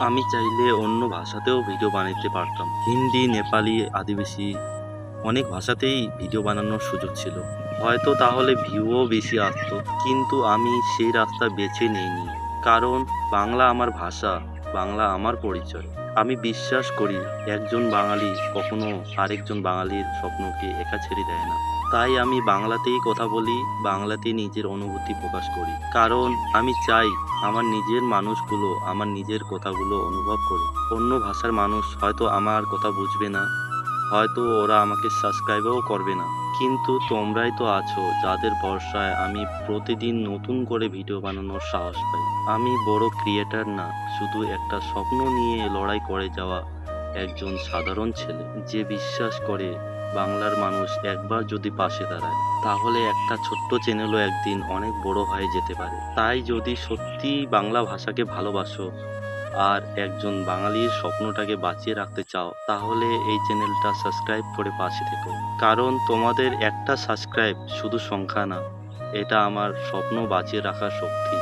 আমি চাইলে অন্য ভাষাতেও ভিডিও বানাতে পারতাম। হিন্দি, নেপালি, আদিবাসী অনেক ভাষাতেই ভিডিও বানানোর সুযোগ ছিল। হয়তো তাহলে ভিউও বেশি আসতো, কিন্তু আমি সেই রাস্তা বেছে নিইনি। কারণ বাংলা আমার ভাষা, বাংলা আমার পরিচয়। আমি বিশ্বাস করি একজন বাঙালি কখনো আরেকজন বাঙালির স্বপ্নকে একা ছেড়ে দেয় না। তাই আমি বাংলাতেই কথা বলি, বাংলাতেই নিজের অনুভূতি প্রকাশ করি। কারণ আমি চাই আমার নিজের মানুষগুলো আমার নিজের কথাগুলো অনুভব করে। অন্য ভাষার মানুষ হয়তো আমার কথা বুঝবে না, হয়তো ওরা আমাকে সাবস্ক্রাইবও করবে না, কিন্তু তোমরাই তো আছো যাদের ভরসায় আমি প্রতিদিন নতুন করে ভিডিও বানানোর সাহস পাই। আমি বড় ক্রিয়েটার না, শুধু একটা স্বপ্ন নিয়ে লড়াই করে যাওয়া একজন সাধারণ ছেলে, যে বিশ্বাস করে বাংলার মানুষ একবার যদি পাশে দাঁড়ায়, তাহলে একটা ছোট্ট চ্যানেলও একদিন অনেক বড় হয়ে যেতে পারে। তাই যদি সত্যি বাংলা ভাষাকে ভালোবাসো আর একজন বাঙালির স্বপ্নটাকে বাঁচিয়ে রাখতে চাও, তাহলে এই চ্যানেলটা সাবস্ক্রাইব করে পাশে থেকো। কারণ তোমাদের একটা সাবস্ক্রাইব শুধু সংখ্যা না, এটা আমার স্বপ্ন বাঁচিয়ে রাখার শক্তি।